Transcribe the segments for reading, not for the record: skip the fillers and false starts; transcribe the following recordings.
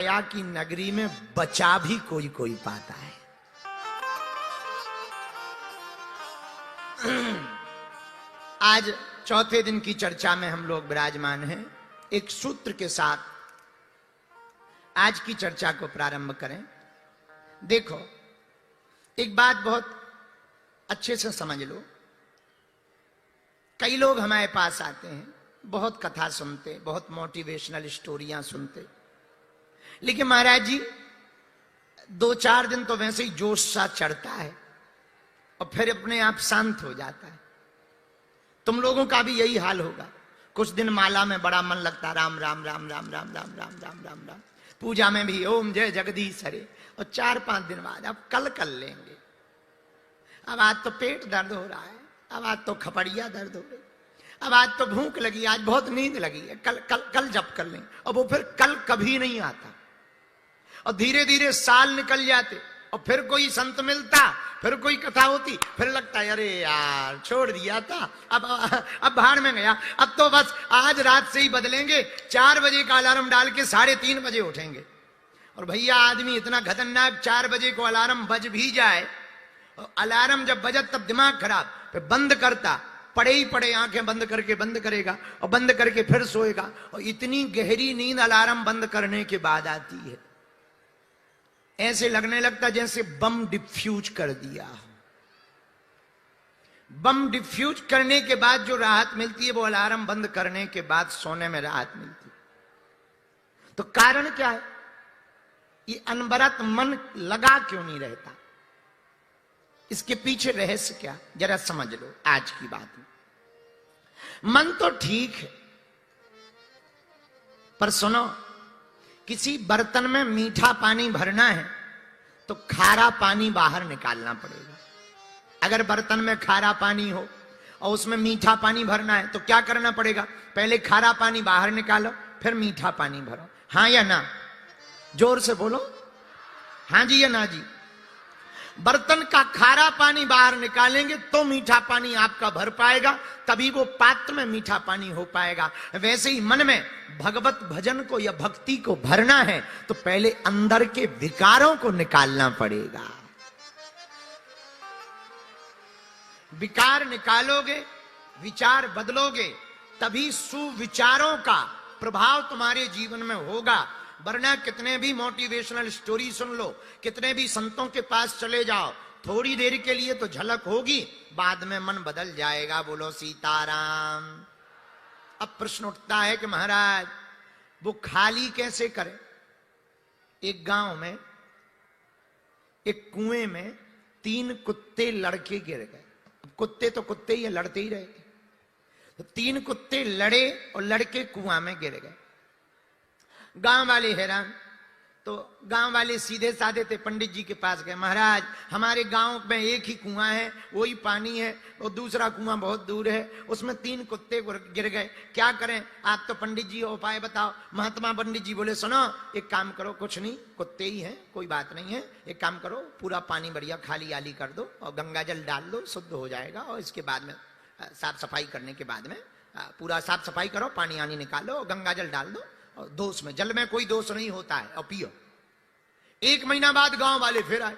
माया की नगरी में बचा भी कोई कोई पाता है। आज चौथे दिन की चर्चा में हम लोग विराजमान हैं। एक सूत्र के साथ आज की चर्चा को प्रारंभ करें। देखो, एक बात बहुत अच्छे से समझ लो। कई लोग हमारे पास आते हैं, बहुत कथा सुनते, बहुत मोटिवेशनल स्टोरियां सुनते, लेकिन महाराज जी 2-4 दिन तो वैसे ही जोश सा चढ़ता है और फिर अपने आप शांत हो जाता है। तुम लोगों का भी यही हाल होगा। कुछ दिन माला में बड़ा मन लगता, राम राम राम राम राम राम राम राम राम राम, पूजा में भी ओम जय जगदीश हरे, और 4-5 दिन बाद अब कल कर लेंगे, अब आज तो पेट दर्द हो रहा है, अब आज तो खपड़िया दर्द हो रही, अब आज तो भूख लगी, आज बहुत नींद लगी है, कल कल कल जप कर लें। और वो फिर कल कभी नहीं आता और धीरे धीरे साल निकल जाते और फिर कोई संत मिलता, फिर कोई कथा होती, फिर लगता है अरे यार छोड़ दिया था, अब भाड़ में गया, अब तो बस आज रात से ही बदलेंगे, 4 बजे का अलार्म डाल के 3:30 बजे उठेंगे। और भैया आदमी इतना खतरनाक, 4 बजे को अलार्म बज भी जाए, अलार्म जब बजत तब दिमाग खराब, फिर बंद करता, पड़े ही पड़े आंखें बंद करके बंद करेगा और बंद करके फिर सोएगा, और इतनी गहरी नींद अलार्म बंद करने के बाद आती है, ऐसे लगने लगता जैसे बम डिफ्यूज कर दिया। बम डिफ्यूज करने के बाद जो राहत मिलती है वो अलार्म बंद करने के बाद सोने में राहत मिलती है। तो कारण क्या है? ये अनवरत मन लगा क्यों नहीं रहता? इसके पीछे रहस्य क्या, जरा समझ लो आज की बात में। मन तो ठीक है, पर सुनो, किसी बर्तन में मीठा पानी भरना है तो खारा पानी बाहर निकालना पड़ेगा। अगर बर्तन में खारा पानी हो और उसमें मीठा पानी भरना है तो क्या करना पड़ेगा? पहले खारा पानी बाहर निकालो, फिर मीठा पानी भरो। हाँ या ना? जोर से बोलो, हाँ जी या ना जी। बर्तन का खारा पानी बाहर निकालेंगे तो मीठा पानी आपका भर पाएगा, तभी वो पात्र में मीठा पानी हो पाएगा। वैसे ही मन में भगवत भजन को या भक्ति को भरना है तो पहले अंदर के विकारों को निकालना पड़ेगा। विकार निकालोगे, विचार बदलोगे, तभी सुविचारों का प्रभाव तुम्हारे जीवन में होगा। वरना कितने भी मोटिवेशनल स्टोरी सुन लो, कितने भी संतों के पास चले जाओ, थोड़ी देर के लिए तो झलक होगी, बाद में मन बदल जाएगा। बोलो सीताराम। अब प्रश्न उठता है कि महाराज वो खाली कैसे करें? एक गांव में एक कुएं में 3 कुत्ते लड़के गिर गए। कुत्ते तो कुत्ते ही लड़ते ही रहे, तो 3 कुत्ते लड़े और लड़के कुआं में गिर गए। गांव वाले हैरान, तो गांव वाले सीधे साधे थे, पंडित जी के पास गए। महाराज हमारे गांव में एक ही कुआं है, वही पानी है, और दूसरा कुआं बहुत दूर है, उसमें 3 कुत्ते गिर गए, क्या करें? आप तो पंडित जी हो, उपाय बताओ। महात्मा पंडित जी बोले सुनो, एक काम करो, कुछ नहीं, कुत्ते ही हैं, कोई बात नहीं है, एक काम करो, पूरा पानी बढ़िया खाली आली कर दो और गंगा जल डाल दो, शुद्ध हो जाएगा, और इसके बाद में साफ सफाई करने के बाद में पूरा साफ सफाई करो, पानी आनी निकालो और गंगा जल डाल दो, और दोष में, जल में कोई दोष नहीं होता है, और पियो। 1 महीना बाद गांव वाले फिर आए।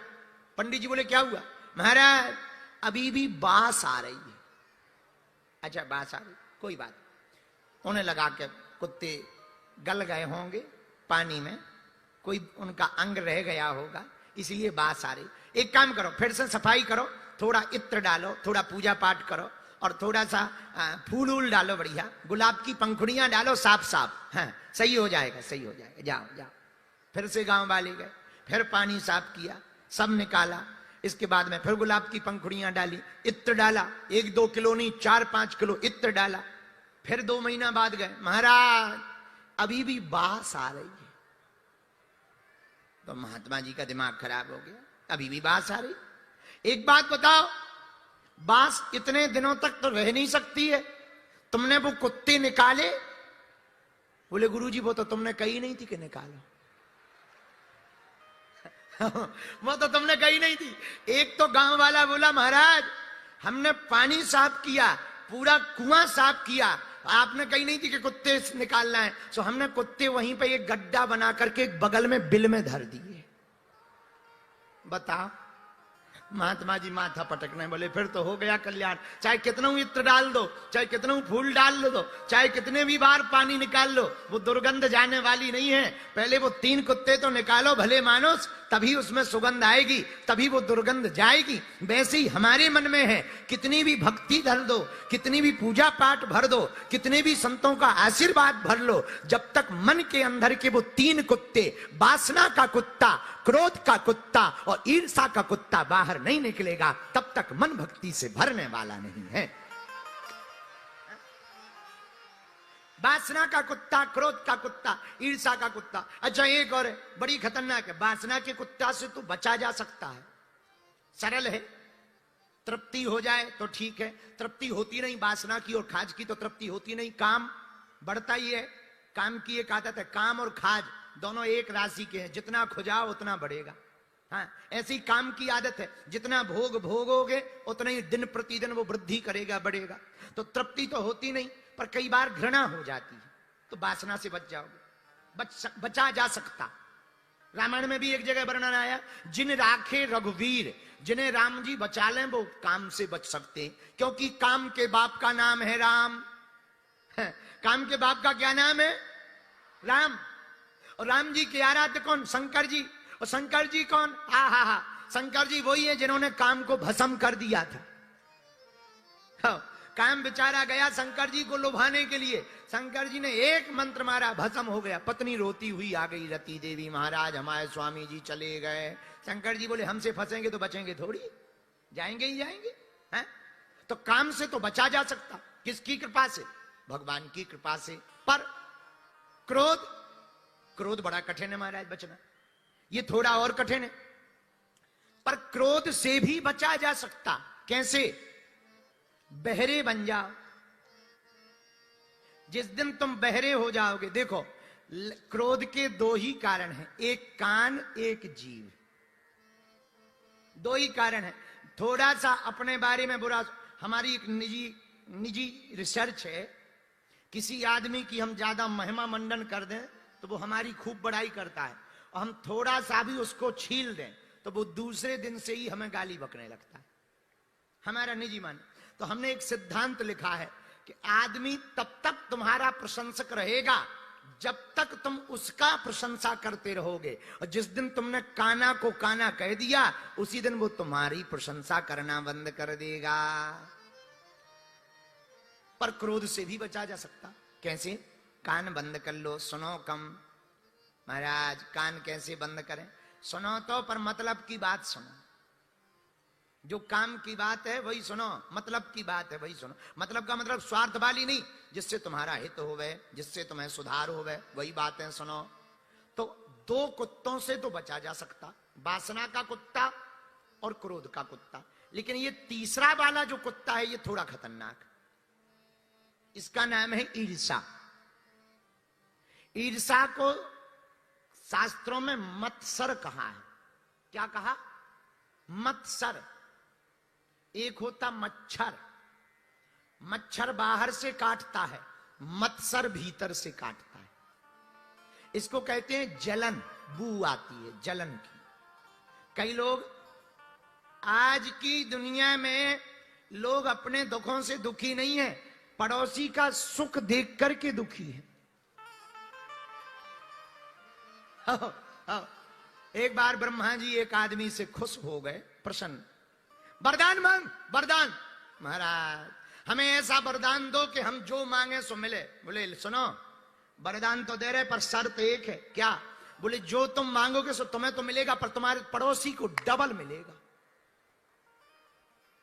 पंडित जी बोले क्या हुआ? महाराज अभी भी बास आ रही है। अच्छा बास आ रही, कोई बात। उन्हें लगा के कुत्ते गल गए होंगे पानी में, कोई उनका अंग रह गया होगा, इसलिए बास आ रही। एक काम करो, फिर से सफाई करो, थोड़ा इत्र डालो, थोड़ा पूजा पाठ करो, और थोड़ा सा फूल वूल डालो, बढ़िया गुलाब की पंखुड़ियां डालो, साफ साफ, हाँ सही हो जाएगा, सही हो जाएगा, जाओ जाओ। फिर से गांव वाले गए, फिर पानी साफ किया, सब निकाला, इसके बाद में फिर गुलाब की पंखुड़ियां डाली, इत्र डाला, 1-2 किलो नहीं 4-5 किलो इत्र डाला। फिर 2 महीना बाद गए, महाराज अभी भी बास आ रही है। तो महात्मा जी का दिमाग खराब हो गया, अभी भी बास आ रही। एक बात बताओ, बास इतने दिनों तक तो रह नहीं सकती है, तुमने वो कुत्ते निकाले? बोले गुरुजी वो तो तुमने कही नहीं थी कि निकालो। वो तो तुमने कही नहीं थी। एक तो गांव वाला बोला महाराज हमने पानी साफ किया, पूरा कुआं साफ किया, आपने कही नहीं थी कि कुत्ते निकालना है, तो हमने कुत्ते वहीं पे एक गड्ढा बना करके एक बगल में बिल में धर दिए। बताओ, महात्मा जी माथा पटकने बोले फिर तो हो गया कल्याण। चाहे कितना इत्र डाल दो, चाहे कितना फूल डाल दो, चाहे कितने भी बार पानी निकाल लो, वो दुर्गंध जाने वाली नहीं है। पहले वो 3 कुत्ते तो निकालो भले मानुस, तभी उसमें सुगंध आएगी, तभी वो दुर्गंध जाएगी। वैसे ही हमारे मन में है, कितनी भी भक्ति धर दो, कितनी भी पूजा पाठ भर दो, कितने भी संतों का आशीर्वाद भर लो, जब तक मन के अंदर के वो 3 कुत्ते, वासना का कुत्ता, क्रोध का कुत्ता और ईर्षा का कुत्ता बाहर नहीं निकलेगा, तब तक मन भक्ति से भरने वाला नहीं है। वासना का कुत्ता, क्रोध का कुत्ता, ईर्षा का कुत्ता। अच्छा एक और है, बड़ी खतरनाक है। वासना के कुत्ता से तो बचा जा सकता है, सरल है, तृप्ति हो जाए तो ठीक है। तृप्ति होती नहीं वासना की और खाज की, तो तृप्ति होती नहीं। काम बढ़ता ही है, काम की एक आदत है। काम और खाज दोनों एक राशि के हैं, जितना खुजाओ उतना बढ़ेगा। हाँ, ऐसी काम की आदत है, जितना भोग भोगोगे उतना ही दिन प्रतिदिन वो वृद्धि करेगा, बढ़ेगा। तो तृप्ति तो होती नहीं, पर कई बार घृणा हो जाती है, तो वासना से बच जाओगे, बचा जा सकता। रामायण में भी एक जगह वर्णन आया, जिन राखे रघुवीर, जिन्हें राम जी बचा लें वो काम से बच सकते, क्योंकि काम के बाप का नाम है राम। काम के बाप का क्या नाम है? राम। और राम जी के आराध्य कौन? शंकर जी। और शंकर जी कौन? हा, शंकर जी वही है जिन्होंने काम को भस्म कर दिया था। काम बेचारा गया शंकर जी को लुभाने के लिए, शंकर जी ने एक मंत्र मारा, भस्म हो गया। पत्नी रोती हुई आ गई, रति देवी, महाराज हमारे स्वामी जी चले गए। शंकर जी बोले हमसे फंसेंगे तो बचेंगे थोड़ी, जाएंगे ही जाएंगे। हैं? तो काम से तो बचा जा सकता, किसकी कृपा से? भगवान की कृपा से। पर क्रोध, क्रोध बड़ा कठिन है महाराज बचना, ये थोड़ा और कठिन है। पर क्रोध से भी बचा जा सकता। कैसे? बहरे बन जाओ। जिस दिन तुम बहरे हो जाओगे, देखो क्रोध के 2 ही कारण हैं, एक कान एक जीव, 2 ही कारण है। थोड़ा सा अपने बारे में बुरा, हमारी एक निजी रिसर्च है, किसी आदमी की हम ज्यादा महिमा मंडन कर दें तो वो हमारी खूब बड़ाई करता है, और हम थोड़ा सा भी उसको छील दें तो वो दूसरे दिन से ही हमें गाली बकने लगता है। हमारा निजी मान। तो हमने एक सिद्धांत लिखा है कि आदमी तब तक तुम्हारा प्रशंसक रहेगा जब तक तुम उसका प्रशंसा करते रहोगे, और जिस दिन तुमने काना को काना कह दिया उसी दिन वो तुम्हारी प्रशंसा करना बंद कर देगा। पर क्रोध से भी बचा जा सकता। कैसे? कान बंद कर लो, सुनो कम। महाराज कान कैसे बंद करें? सुनो तो, पर मतलब की बात सुनो। जो काम की बात है वही सुनो, मतलब की बात है वही सुनो। मतलब का मतलब स्वार्थ वाली नहीं, जिससे तुम्हारा हित होवे, जिससे तुम्हें सुधार होवे, वही बातें सुनो। तो 2 कुत्तों से तो बचा जा सकता, वासना का कुत्ता और क्रोध का कुत्ता। लेकिन ये तीसरा वाला जो कुत्ता है ये थोड़ा खतरनाक, इसका नाम है ईर्षा। ईर्षा को शास्त्रों में मत्सर कहा है। क्या कहा? मत्सर। एक होता मच्छर, मच्छर बाहर से काटता है, मत्सर भीतर से काटता है। इसको कहते हैं जलन, बू आती है जलन की। कई लोग, आज की दुनिया में लोग अपने दुखों से दुखी नहीं है, पड़ोसी का सुख देख करके दुखी है। एक बार ब्रह्मा जी एक आदमी से खुश हो गए, प्रसन्न। वरदान मांग, वरदान। महाराज हमें ऐसा वरदान दो कि हम जो मांगे सो मिले। बोले सुनो, वरदान तो दे रहे पर शर्त एक है। क्या? बोले जो तुम मांगोगे सो तुम्हें तो मिलेगा, पर तुम्हारे पड़ोसी को डबल मिलेगा।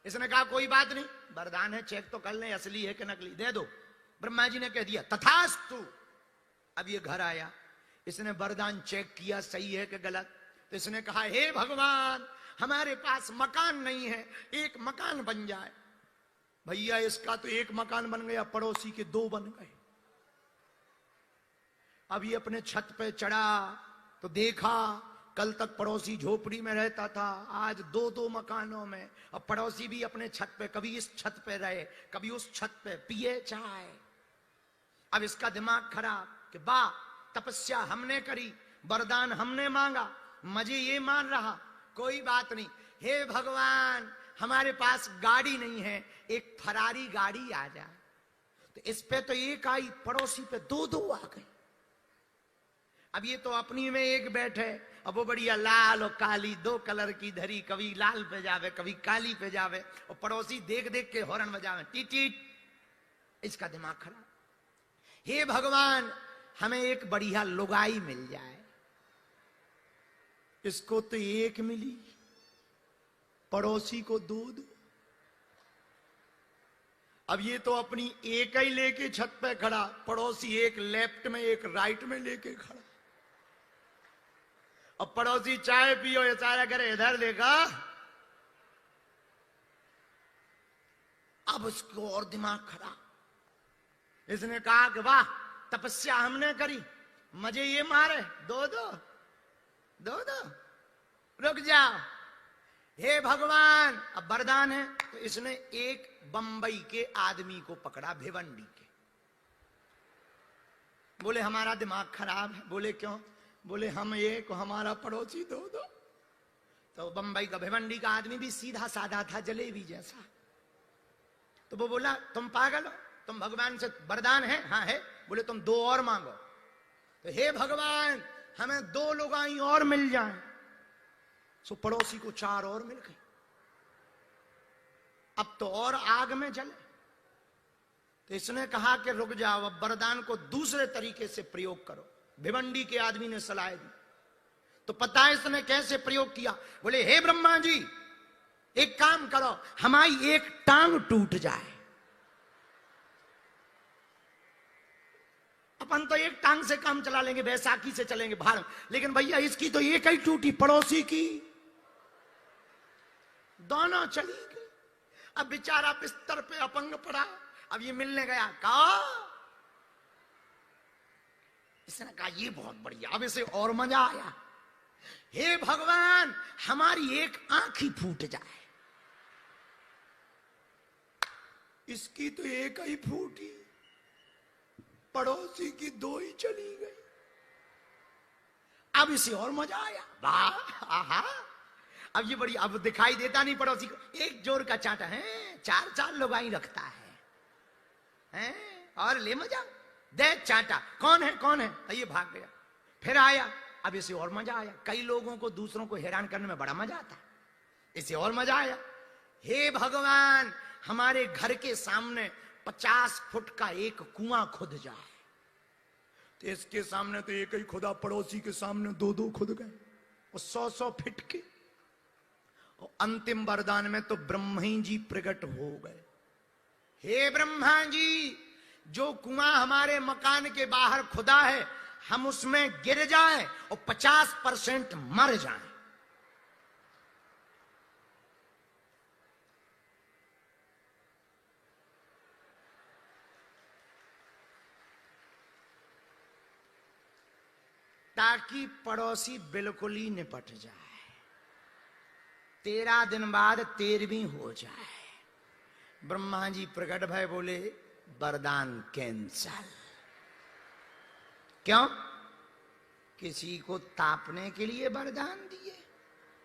इसने कहा कोई बात नहीं, वरदान है, चेक तो कर ले असली है कि नकली, दे दो। ब्रह्मा जी ने कह दिया तथास्तु। अब ये घर आया, इसने वरदान चेक किया सही है कि गलत। तो इसने कहा हे भगवान, हमारे पास मकान नहीं है, एक मकान बन जाए। भैया इसका तो एक मकान बन गया, पड़ोसी के 2 बन गए। अब ये अपने छत पे चढ़ा तो देखा कल तक पड़ोसी झोपड़ी में रहता था, आज 2-2 मकानों में। अब पड़ोसी भी अपने छत पे, कभी इस छत पे रहे कभी उस छत पे, पिए चाय। अब इसका दिमाग खराब कि वाह, तपस्या हमने करी, वरदान हमने मांगा, मजे ये मान रहा, कोई बात नहीं। हे भगवान, हमारे पास गाड़ी नहीं है, एक फरारी गाड़ी आ जाए। तो इस पे तो एक आई, पड़ोसी पे दो दो आ गए। अब ये तो अपनी में एक बैठे, अब वो बढ़िया लाल और काली दो कलर की धरी, कभी लाल पे जावे कभी काली पे जावे, और पड़ोसी देख देख के हॉर्न बजावे, टीट टीट। इसका दिमाग खराब। हे भगवान, हमें एक बढ़िया लुगाई मिल जाए। इसको तो एक मिली, पड़ोसी को दो दो। अब ये तो अपनी एक ही लेके छत पे खड़ा, पड़ोसी एक लेफ्ट में एक राइट में लेके खड़ा। अब पड़ोसी चाय पियो इशारा करे, इधर देखा। अब उसको और दिमाग खराब। इसने कहा कि वाह, तपस्या हमने करी, मजे ये मारे, दो दो दो दो, रुक जाओ। हे भगवान, अब वरदान है। तो इसने एक बंबई के आदमी को पकड़ा, भिवंडी के। बोले हमारा दिमाग खराब है। बोले क्यों? बोले हम एक, हमारा पड़ोसी दो दो। तो बंबई का, भिवंडी का आदमी भी सीधा साधा था, जलेबी जैसा। तो वो बोला तुम पागल हो, तुम भगवान से वरदान है? हाँ है। बोले तुम दो और मांगो। तो हे भगवान, हमें दो लुगाई और मिल जाएं। सो पड़ोसी को चार और मिल गई। अब तो और आग में जले। तो इसने कहा कि रुक जाओ, अब वरदान को दूसरे तरीके से प्रयोग करो। भिवंडी के आदमी ने सलाह दी। तो पता है इसने कैसे प्रयोग किया? बोले हे ब्रह्मा जी, एक काम करो, हमारी एक टांग टूट जाए। अपन तो एक टांग से काम चला लेंगे, बैसाखी से चलेंगे बाहर, लेकिन भैया इसकी तो एक ही टूटी, पड़ोसी की दोनों चली गई। अब बेचारा बिस्तर पे अपंग पड़ा। अब ये मिलने गया, कहा इसने कहा ये बहुत बढ़िया, अब इसे और मजा आया। हे भगवान, हमारी एक आंख ही फूट जाए। इसकी तो एक ही फूटी, पड़ोसी की दो ही चली गई। अब इसे और मजा आया, वाह आहा। अब ये बड़ी, अब दिखाई देता नहीं पड़ोसी को, एक जोर का चांटा है, चार चार लुगाई रखता है और ले मजा, दे चांटा, कौन है कौन है, ये भाग गया। फिर आया, अब इसे और मजा आया। कई लोगों को दूसरों को हैरान करने में बड़ा मजा आता, इसे और मजा आया। हे भगवान, हमारे घर के सामने 50 फुट का एक कुआं खुद जाए। तो इसके सामने तो एक ही खुदा, पड़ोसी के सामने दो दो खुद गए, और 100-100 फीट के। और अंतिम वरदान में तो ब्रह्मा जी प्रकट हो गए। हे ब्रह्मा जी, जो कुआं हमारे मकान के बाहर खुदा है, हम उसमें गिर जाएं और 50% मर जाएं। ताकि पड़ोसी बिल्कुल ही निपट जाए, 13 दिन बाद 13वीं हो जाए। ब्रह्मा जी प्रकट भय, बोले वरदान कैंसल। क्यों? किसी को तापने के लिए वरदान दिए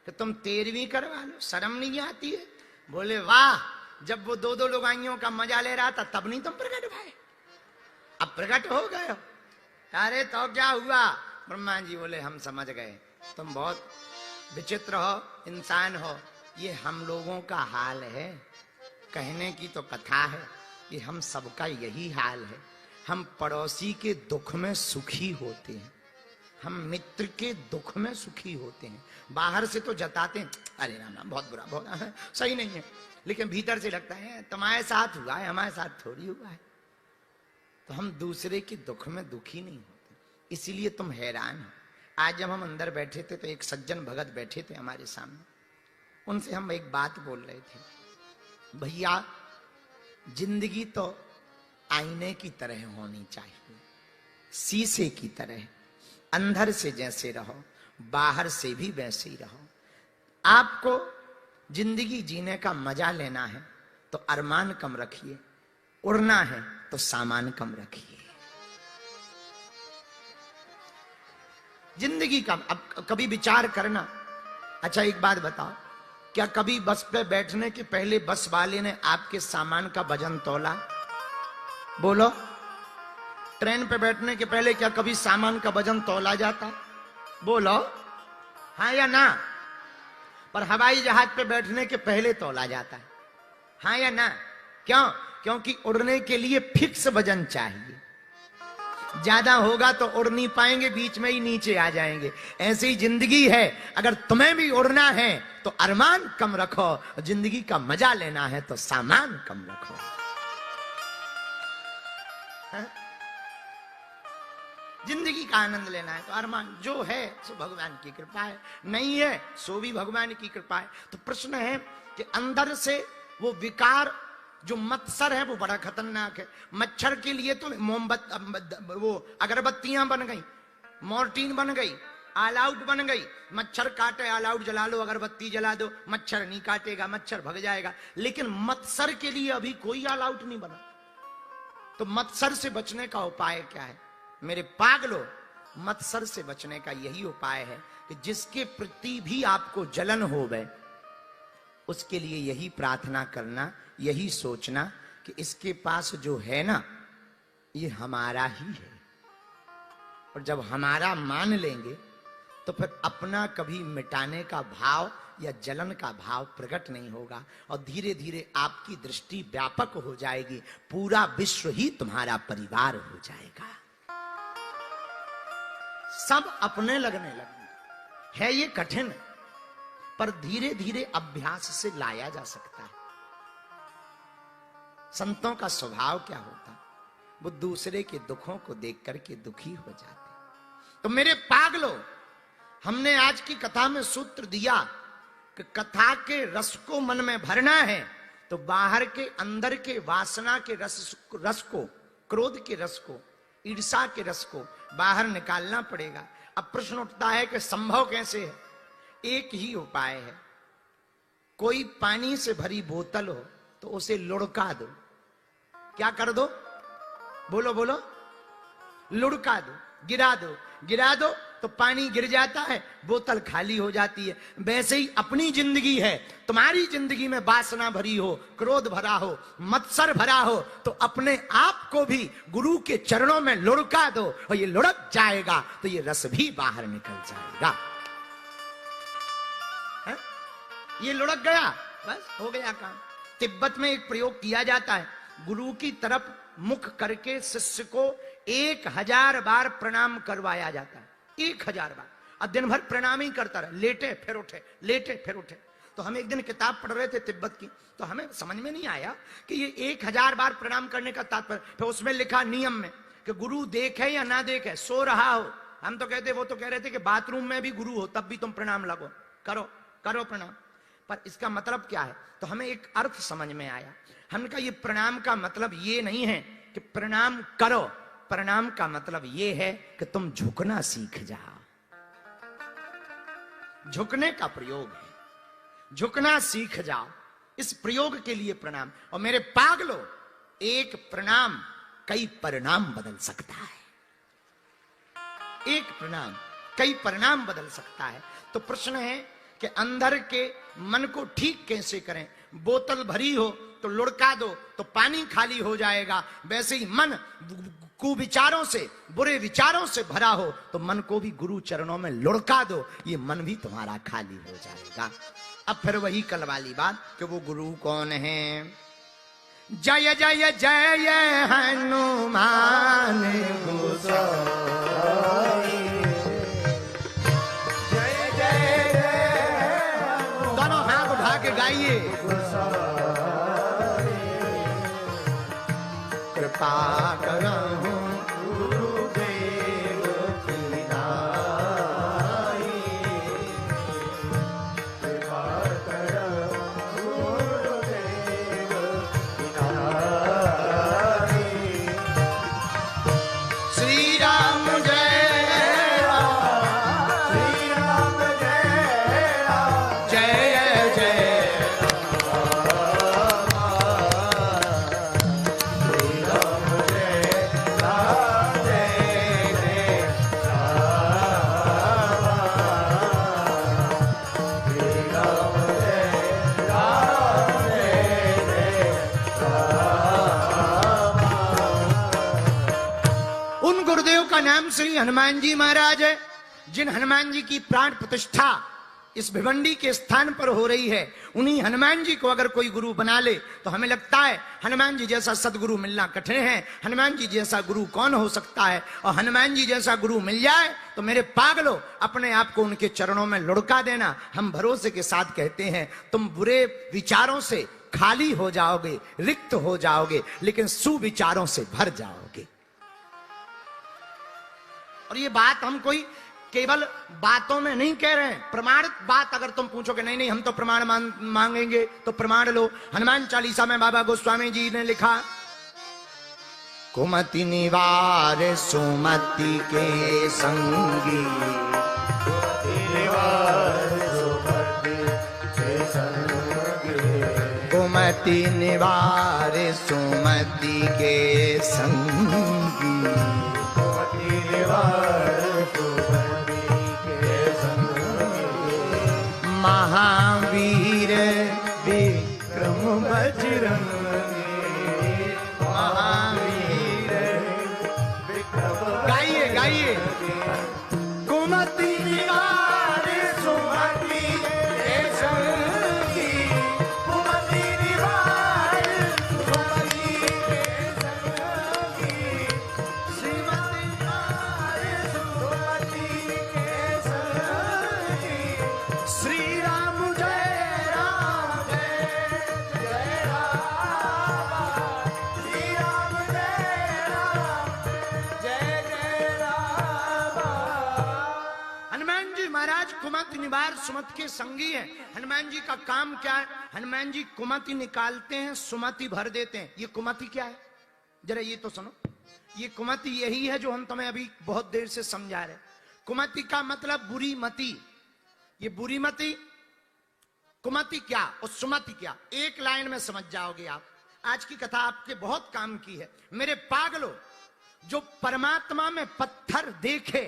कि तुम 13वीं करवा लो, शर्म नहीं आती है? बोले वाह, जब वो दो दो लुगाइयों का मजा ले रहा था तब नहीं तुम प्रकट भय, अब प्रकट हो गए हो। अरे तो क्या हुआ? ब्रह्मा जी बोले हम समझ गए, तुम बहुत विचित्र हो, इंसान हो। ये हम लोगों का हाल है, कहने की तो कथा है, ये हम सबका यही हाल है। हम पड़ोसी के दुख में सुखी होते हैं, हम मित्र के दुख में सुखी होते हैं। बाहर से तो जताते हैं अरे राम राम, बहुत बुरा, बहुत सही नहीं है, लेकिन भीतर से लगता है तुम्हारे साथ हुआ है, हमारे साथ थोड़ी हुआ है। तो हम दूसरे के दुख में दुखी नहीं होते, इसीलिए तुम हैरान हो। आज जब हम अंदर बैठे थे तो एक सज्जन भगत बैठे थे हमारे सामने, उनसे हम एक बात बोल रहे थे, भैया जिंदगी तो आईने की तरह होनी चाहिए, शीशे की तरह, अंदर से जैसे रहो बाहर से भी वैसे ही रहो। आपको जिंदगी जीने का मजा लेना है तो अरमान कम रखिए, उड़ना है तो सामान कम रखिए। जिंदगी का। अब कभी विचार करना, अच्छा एक बात बताओ, क्या कभी बस पे बैठने के पहले बस वाले ने आपके सामान का वजन तोला? बोलो। ट्रेन पे बैठने के पहले क्या कभी सामान का वजन तोला जाता? बोलो हाँ या ना। पर हवाई जहाज पे बैठने के पहले तोला जाता है, हाँ या ना? क्यों? क्योंकि उड़ने के लिए फिक्स वजन चाहिए। ज्यादा होगा तो उड़ नहीं पाएंगे, बीच में ही नीचे आ जाएंगे। ऐसी ही जिंदगी है, अगर तुम्हें भी उड़ना है तो अरमान कम रखो, जिंदगी का मजा लेना है तो सामान कम रखो। है? जिंदगी का आनंद लेना है तो अरमान जो है सो भगवान की कृपा है, नहीं है सो भी भगवान की कृपा है। तो प्रश्न है कि अंदर से वो विकार जो मत्सर है वो बड़ा खतरनाक है। मच्छर के लिए तो वो अगरबत्तियां बन गई, मोर्टीन बन गई, ऑल आउट बन गई। मच्छर काटे ऑल आउट जला लो, अगरबत्ती जला दो, मच्छर नहीं काटेगा, मच्छर भग जाएगा। लेकिन मत्सर के लिए अभी कोई ऑल आउट नहीं बना। तो मत्सर से बचने का उपाय क्या है मेरे पागलो? मत्सर से बचने का यही उपाय है कि जिसके प्रति भी आपको जलन हो गए उसके लिए यही प्रार्थना करना, यही सोचना कि इसके पास जो है ना ये हमारा ही है। और जब हमारा मान लेंगे तो फिर अपना कभी मिटाने का भाव या जलन का भाव प्रकट नहीं होगा और धीरे धीरे आपकी दृष्टि व्यापक हो जाएगी, पूरा विश्व ही तुम्हारा परिवार हो जाएगा। सब अपने लगने लगेंगे। है ये कठिन, पर धीरे धीरे अभ्यास से लाया जा सकता है। संतों का स्वभाव क्या होता? वो दूसरे के दुखों को देख करके दुखी हो जाते। तो मेरे पागलों, हमने आज की कथा में सूत्र दिया कि कथा के रस को मन में भरना है तो बाहर के अंदर के वासना के रस को, क्रोध के रस को, ईर्ष्या के रस को बाहर निकालना पड़ेगा। अब प्रश्न उठता है कि संभव कैसे है? एक ही उपाय है। कोई पानी से भरी बोतल हो तो उसे लुढ़का दो। क्या कर दो? बोलो बोलो। लुढ़का दो, गिरा दो। गिरा दो तो पानी गिर जाता है, बोतल खाली हो जाती है। वैसे ही अपनी जिंदगी है, तुम्हारी जिंदगी में वासना भरी हो, क्रोध भरा हो, मत्सर भरा हो तो अपने आप को भी गुरु के चरणों में लुढ़का दो और ये लुढ़क जाएगा तो ये रस भी बाहर निकल जाएगा। है? ये लुढ़क गया, बस हो गया काम। तिब्बत में एक प्रयोग किया जाता है, गुरु की तरफ मुख करके शिष्य को 1000 बार प्रणाम करवाया जाता है। 1000 बार। अब दिन भर प्रणाम ही करता रहे, लेटे फिर उठे, लेटे फिर उठे। तो हम एक दिन किताब पढ़ रहे थे तिब्बत की, तो हमें समझ में नहीं आया कि ये 1000 बार प्रणाम करने का तात्पर्य। फिर उसमें लिखा नियम में कि गुरु देखे या ना देखे, सो रहा हो। हम तो कहते, वो तो कह रहे थे कि बाथरूम में भी गुरु हो तब भी तुम प्रणाम लगो, करो करो प्रणाम। पर इसका मतलब क्या है? तो हमें एक अर्थ समझ में आया। हमने कहा ये प्रणाम का मतलब ये नहीं है कि प्रणाम करो, प्रणाम का मतलब ये है कि तुम झुकना सीख जाओ। झुकने का प्रयोग है, झुकना सीख जाओ। इस प्रयोग के लिए प्रणाम। और मेरे पागलों, एक प्रणाम कई परिणाम बदल सकता है। एक प्रणाम कई परिणाम बदल सकता है। तो प्रश्न है कि अंदर के मन को ठीक कैसे करें? बोतल भरी हो तो लुढ़का दो तो पानी खाली हो जाएगा। वैसे ही मन कुविचारों से, बुरे विचारों से भरा हो तो मन को भी गुरु चरणों में लुढ़का दो, ये मन भी तुम्हारा खाली हो जाएगा। अब फिर वही कल वाली बात कि वो गुरु कौन है? जय जय जय हनुमान गोसाई, जय जय जय। दोनों हाथ उठा के गाइए। कृपा करहु गुरुदेव की नाई, कृपा करहु गुरुदेव की नाई। श्री राम जय राम, श्री राम जय राम, जय जय राम, श्री राम जय हनुमान जी महाराज है, जिन हनुमान जी की प्राण प्रतिष्ठा इस भिवंडी के स्थान पर हो रही है, उन्हीं हनुमान जी को अगर कोई गुरु बना ले तो हमें लगता है हनुमान जी जैसा सदगुरु मिलना कठिन है। हनुमान जी जैसा गुरु कौन हो सकता है? और हनुमान जी जैसा गुरु मिल जाए तो मेरे पागलों, अपने आप को उनके चरणों में लुढ़का देना। हम भरोसे के साथ कहते हैं, तुम बुरे विचारों से खाली हो जाओगे, रिक्त हो जाओगे, लेकिन सुविचारों से भर जाओगे। और ये बात हम कोई केवल बातों में नहीं कह रहे हैं, प्रमाणित बात। अगर तुम पूछोगे नहीं नहीं हम तो प्रमाण मांगेंगे, तो प्रमाण लो। हनुमान चालीसा में बाबा गोस्वामी जी ने लिखा, कुमति निवार सुमति के संगी, कुमति निवार सुमति के संगी, महावीर विक्रम बजरंगी, महावीर विक्रम। गाइए गाइए, कुमति निवार सुमति के संगी, कुमति निवार सुमति के संगी, श्रीमति निवार सुमति के संगी। श्री कुमति निवार सुमति के संगी है। हनुमान जी का काम क्या है? हनुमान जी कुमति निकालते हैं, सुमति भर देते हैं। ये कुमति क्या है? जरा ये तो सुनो। ये कुमति यही है जो हम तुम्हें अभी बहुत देर से समझा रहे। कुमति का मतलब बुरी मति। ये बुरी मति, कुमति क्या और सुमति क्या, एक लाइन में समझ जाओगे आप। आज की कथा आपके बहुत काम की है मेरे पागलों। जो परमात्मा में पत्थर देखे,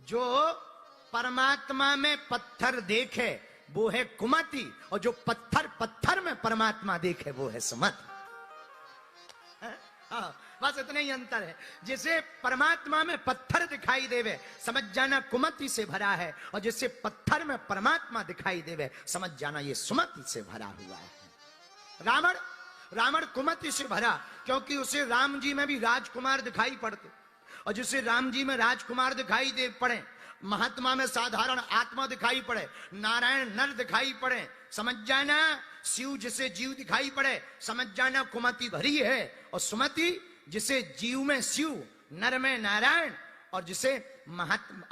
जो परमात्मा में पत्थर देखे वो है कुमति, और जो पत्थर पत्थर में परमात्मा देखे वो है सुमति। बस इतना ही अंतर है। जिसे परमात्मा में पत्थर दिखाई देवे समझ जाना कुमति से भरा है, और जिसे पत्थर में परमात्मा दिखाई देवे समझ जाना ये सुमति से भरा हुआ है। रावण कुमति से भरा, क्योंकि उसे राम जी में भी राजकुमार दिखाई पड़ते, और जिसे राम जी में राजकुमार दिखाई दे पड़े, महात्मा में साधारण आत्मा दिखाई पड़े, नारायण नर दिखाई पड़े, समझ जाना शिव जिसे जीव दिखाई पड़े समझ जाना कुमति भरी है। और सुमति जिसे जीव में शिव, नर में नारायण, और जिसे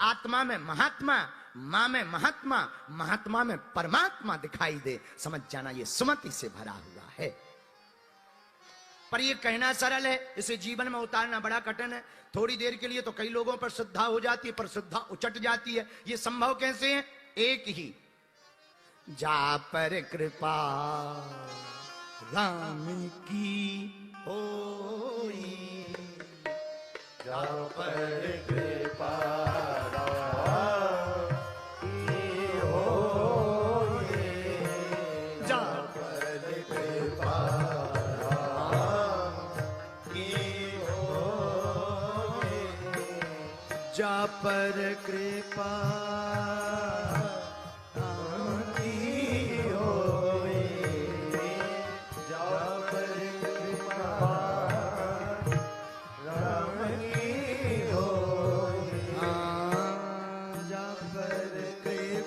आत्मा में महात्मा, मां में महात्मा, महात्मा में परमात्मा दिखाई दे समझ जाना ये सुमति से भरा हुआ है। पर ये कहना सरल है, इसे जीवन में उतारना बड़ा कठिन है। थोड़ी देर के लिए तो कई लोगों पर श्रद्धा हो जाती है, पर श्रद्धा उचट जाती है। ये संभव कैसे है? एक ही, जा पर कृपा राम की होई, जा पर कृपा राम की होई, जा पर कृपा जा पर कृपा राम की होए, जा पर कृपा राम की होए, जा पर कृपा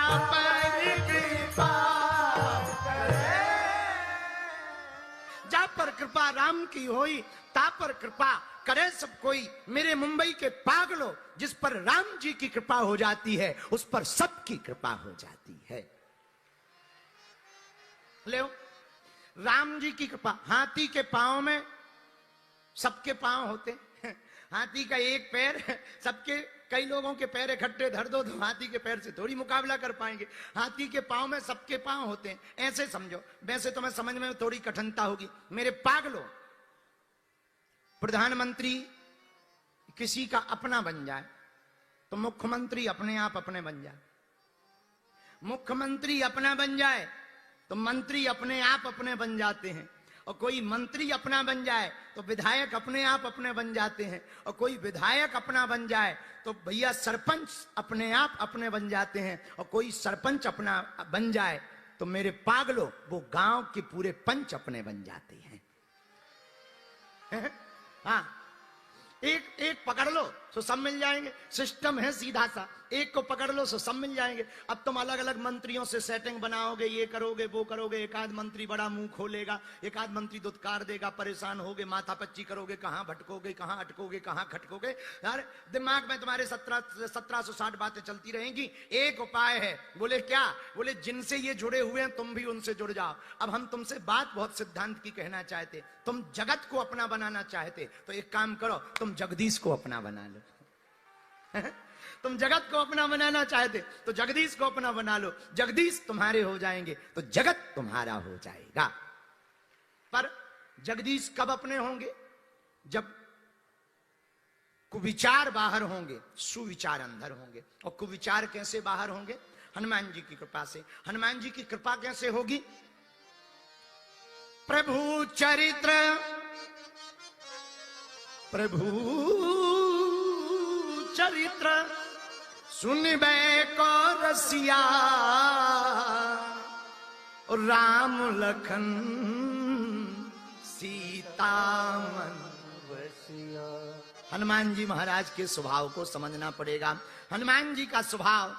राम की होए, जा पर कृपा राम की होई, ता पर कृपा करे सब कोई। मेरे मुंबई के पागलों, जिस पर राम जी की कृपा हो जाती है उस पर सबकी कृपा हो जाती है। ले राम जी की कृपा। हाथी के पांव में सबके पांव होते, हाथी का एक पैर सबके, कई लोगों के पैर इकट्ठे धर दो तो हाथी के पैर से थोड़ी मुकाबला कर पाएंगे। हाथी के पांव में सबके पांव होते हैं, ऐसे समझो। वैसे तो मैं समझ में थोड़ी कठिनता होगी। मेरे पागलों, प्रधानमंत्री किसी का अपना बन जाए तो मुख्यमंत्री अपने आप अपने बन जाए, मुख्यमंत्री अपना बन जाए तो मंत्री अपने आप अपने बन जाते हैं, और कोई मंत्री अपना बन जाए तो विधायक अपने आप अपने बन जाते हैं, और कोई विधायक अपना बन जाए तो भैया सरपंच अपने आप अपने बन जाते हैं, और कोई सरपंच अपना बन जाए तो मेरे पागलों वो गांव के पूरे पंच अपने बन जाते हैं। हाँ, एक पकड़ लो तो सब मिल जाएंगे। सिस्टम है सीधा सा, एक को पकड़ लो तो सब मिल जाएंगे। अब तुम अलग अलग मंत्रियों से सेटिंग बनाओगे, ये करोगे वो करोगे, एक आध मंत्री बड़ा मुंह खोलेगा, एक आध मंत्री दुत्कार देगा, परेशान होगे, माथा पच्ची करोगे, कहां भटकोगे, कहां अटकोगे, कहां खटकोगे। यार दिमाग में तुम्हारे 1760 बातें चलती रहेंगी। एक उपाय है। बोले क्या? बोले जिनसे ये जुड़े हुए हैं तुम भी उनसे जुड़ जाओ। अब हम तुमसे बात बहुत सिद्धांत की कहना चाहते, तुम जगत को अपना बनाना चाहते तो एक काम करो, तुम जगदीश को अपना बना लो। तुम जगत को अपना बनाना चाहते तो जगदीश को अपना बना लो। जगदीश तुम्हारे हो जाएंगे तो जगत तुम्हारा हो जाएगा। पर जगदीश कब अपने होंगे? जब कुविचार बाहर होंगे, सुविचार अंदर होंगे। और कुविचार कैसे बाहर होंगे? हनुमान जी की कृपा से। हनुमान जी की कृपा कैसे होगी? प्रभु चरित्र, प्रभु चरित्र सुनबे को रसिया, राम लखन सीता मन बसिया। हनुमान जी महाराज के स्वभाव को समझना पड़ेगा। हनुमान जी का स्वभाव,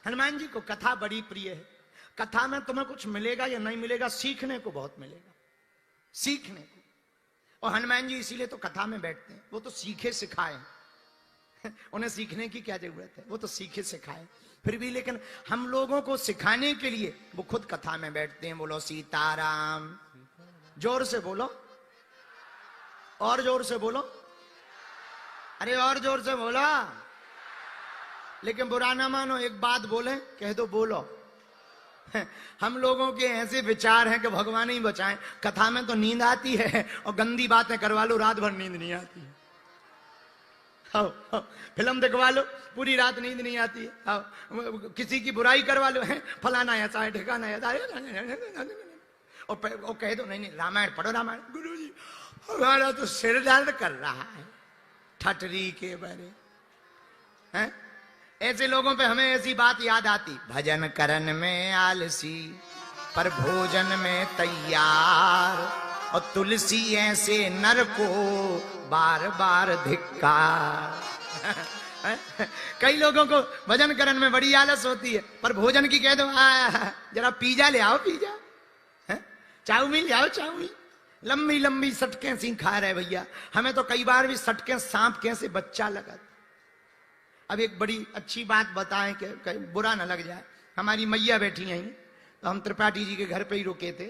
हनुमान जी को कथा बड़ी प्रिय है। कथा में तुम्हें कुछ मिलेगा या नहीं मिलेगा, सीखने को बहुत मिलेगा, सीखने को। और हनुमान जी इसीलिए तो कथा में बैठते हैं, वो तो सीखे सिखाए। उन्हें सीखने की क्या जरूरत है, वो तो सीखे सिखाए। फिर भी लेकिन हम लोगों को सिखाने के लिए वो खुद कथा में बैठते हैं। बोलो सीताराम, जोर से बोलो, और जोर से बोलो, अरे और जोर से बोलो। लेकिन बुरा ना मानो, एक बात बोले, कह दो बोलो। हम लोगों के ऐसे विचार हैं कि भगवान ही बचाएं। कथा में तो नींद आती है और गंदी बातें करवा लो, रात भर नींद नहीं आती है। फिल्म दिखवा लो, पूरी रात नींद नहीं आती है। किसी की बुराई करवा लो, है फलाना ऐसा है, ठिकाना ऐसा है, और कह दो नहीं रामायण पढ़ो, रामायण। गुरुजी हमारा तो सिर दर्द कर रहा है ठटरी के बारे हैं। ऐसे लोगों पे हमें ऐसी बात याद आती, भजन करन में आलसी पर भोजन में तैयार, और तुलसी ऐसे नर को बार बार धिक्कार। कई लोगों को भजन करन में बड़ी आलस होती है, पर भोजन की कह दो जरा पिज्जा ले आओ, पिज्जा, चाउमीन ले आओ, चाउमीन। लंबी लंबी सटकें सी खा रहे भैया। हमें तो कई बार भी सटकें सांप कैसे बच्चा लगा। अब एक बड़ी अच्छी बात बताएं कि बुरा ना लग जाए। हमारी मैया बैठी यहीं, तो हम त्रिपाठी जी के घर पे ही रुके थे।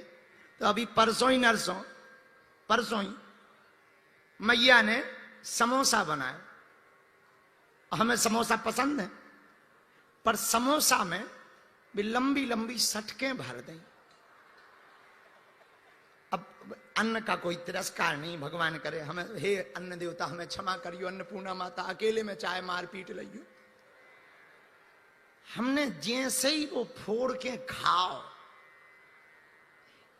तो अभी परसों ही मैया ने समोसा बनाए। हमें समोसा पसंद है, पर समोसा में भी लंबी लंबी सटकें भर दें। अब अन्न का कोई तिरस्कार नहीं, भगवान करे हमें, हे अन्न देवता हमें क्षमा करियो, अन्नपूर्णा माता अकेले में चाहे मार पीट लियो। हमने जैसे ही वो फोड़ के खाओ,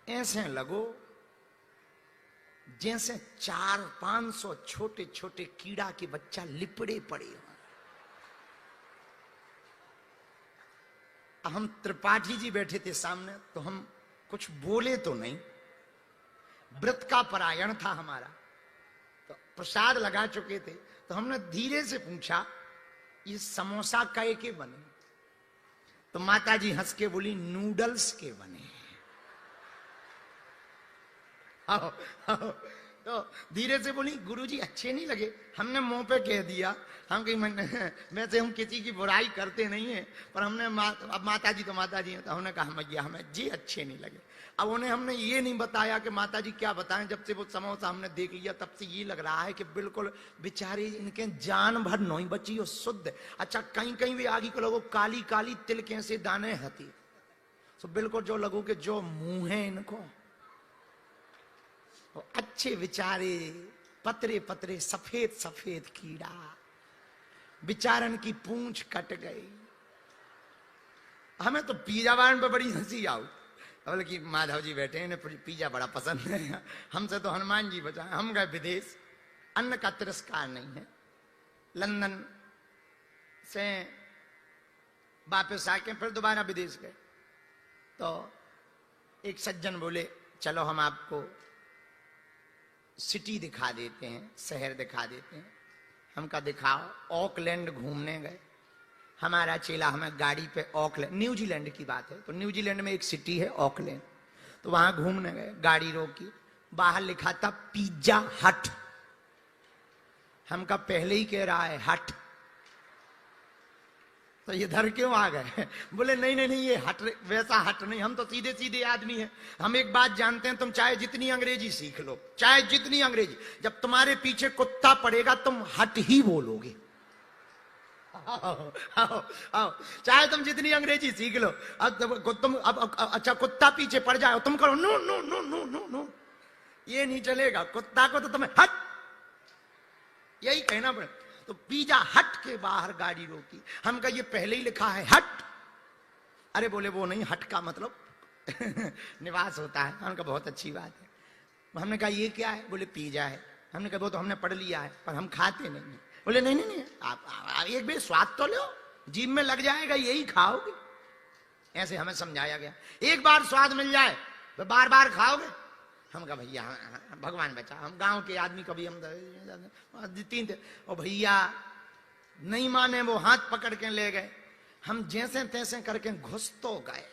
ऐसे लगो जैसे 400-500 छोटे छोटे कीड़ा के बच्चा लिपड़े पड़े हो। हम त्रिपाठी जी बैठे थे सामने, तो हम कुछ बोले तो नहीं, व्रत का परायण था हमारा, तो प्रसाद लगा चुके थे। तो हमने धीरे से पूछा, ये समोसा काय के बने? तो माता जी हंस के बोली, नूडल्स के बने। तो धीरे से बोली गुरुजी अच्छे नहीं लगे। हमने मुंह पे कह दिया, हम कहीं वैसे हम किसी की बुराई करते नहीं है, पर हमने अब माता जी तो माता जी है, तो हमने कहा मैया हमें जी अच्छे नहीं लगे। अब उन्हें हमने ये नहीं बताया कि माता जी क्या बताएं, जब से वो समोसा हमने देख लिया तब से ये लग रहा है कि बिल्कुल बेचारे इनके जान भर नहीं बची और शुद्ध। अच्छा कहीं कहीं भी आगे को लोगों काली काली तिल कैसे दाने हती, तो बिल्कुल जो लगो कि जो मुंह है इनको अच्छे विचारे, पतरे पतरे सफेद सफेद कीड़ा, बिचारन की पूंछ कट गई। हमें तो पिज्जा बाण पे बड़ी हंसी आई, बल्कि माधव जी बैठे हैं, इन्हें पिज्जा बड़ा पसंद है, हमसे तो हनुमान जी बचाए। हम गए विदेश, अन्न का तिरस्कार नहीं है। लंदन से वापस आके फिर दोबारा विदेश गए, तो एक सज्जन बोले चलो हम आपको सिटी दिखा देते हैं, शहर दिखा देते हैं। हम का दिखाओ। ऑकलैंड घूमने गए, हमारा चेला हमें गाड़ी पे ऑकलैंड, न्यूजीलैंड की बात है, तो न्यूजीलैंड में एक सिटी है ऑकलैंड, तो वहां घूमने गए। गाड़ी रोकी, बाहर लिखा था पिज्जा हट। हम का पहले ही कह रहा है हट, तो इधर क्यों आ गए? बोले नहीं नहीं नहीं ये हट, वैसा हट नहीं, हम तो सीधे सीधे आदमी हैं। हम एक बात जानते हैं, तुम चाहे जितनी अंग्रेजी सीख लो, चाहे जितनी अंग्रेजी, जब तुम्हारे पीछे कुत्ता पड़ेगा तुम हट ही बोलोगे। आओ, आओ, आओ। चाहे तुम जितनी अंग्रेजी सीख लो, अब तुम अब अच्छा कुत्ता पीछे पड़ जाओ, तुम करो no no no no no no, ये नहीं चलेगा। कुत्ता को तो तुम्हें हट यही कहना पड़े। तो पिज्जा हट के बाहर गाड़ी रोकी, हम कहा ये पहले ही लिखा है हट। अरे बोले वो नहीं, हट का मतलब निवास होता है। हमने कहा बहुत अच्छी बात है। हमने कहा ये क्या है? बोले पिज्जा है। हमने कहा वो तो हमने पढ़ लिया है पर हम खाते नहीं है। बोले नहीं नहीं नहीं, आप एक बार स्वाद तो लो, जीभ में लग जाएगा यही खाओगे। ऐसे हमें समझाया गया, एक बार स्वाद मिल जाए तो बार बार खाओगे। हम कहा भैया भगवान बचा, हम गांव के आदमी, कभी हम तीन थे, और भैया नहीं माने, वो हाथ पकड़ के ले गए। हम जैसे तैसे करके घुस तो गए,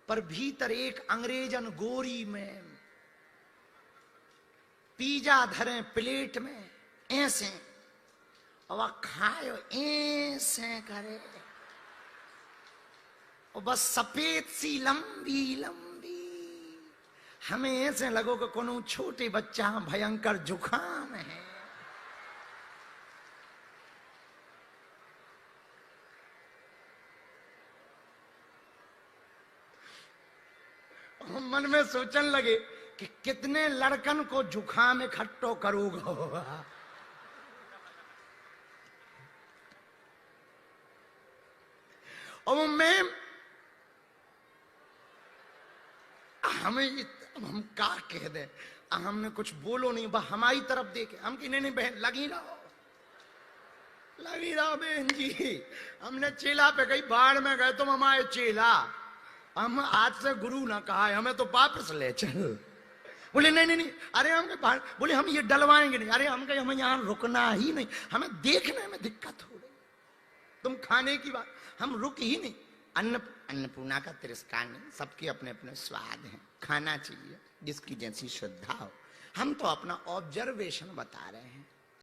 पर भीतर एक अंग्रेजन गोरी में पिज्जा धरे प्लेट में ऐसे, और खाए ऐसे करे, और बस सफेद सी लंबी लंबी। हमें ऐसे लगो कि कोनो छोटे बच्चा भयंकर जुखाम है। हम मन में सोचन लगे कि कितने लड़कन को जुखाम इकट्ठो करूंगा। और मैं हमें हम क्या कह दे, हमने कुछ बोलो नहीं, बस हमारी तरफ देखे। हम कि नहीं नहीं बहन लगी रहो बहन जी। हमने चेला पे गई, बाढ़ में गए तुम हमारे चेला, हम आज से गुरु ना कहा है, हमें तो वापस ले चल। बोले नहीं नहीं नहीं, अरे हम बाहर, बोले हम ये डलवाएंगे नहीं। अरे हम कहे हमें यहाँ रुकना ही नहीं, हमें देखने में दिक्कत हो रही, तुम खाने की बात, हम रुक ही नहीं। अन्नपूर्णा का तिरस्कार नहीं, सबके अपने अपने स्वाद हैं, खाना चाहिए जिसकी जैसी श्रद्धा हो। हम तो अपना ऑब्जर्वेशन बता रहे हैं।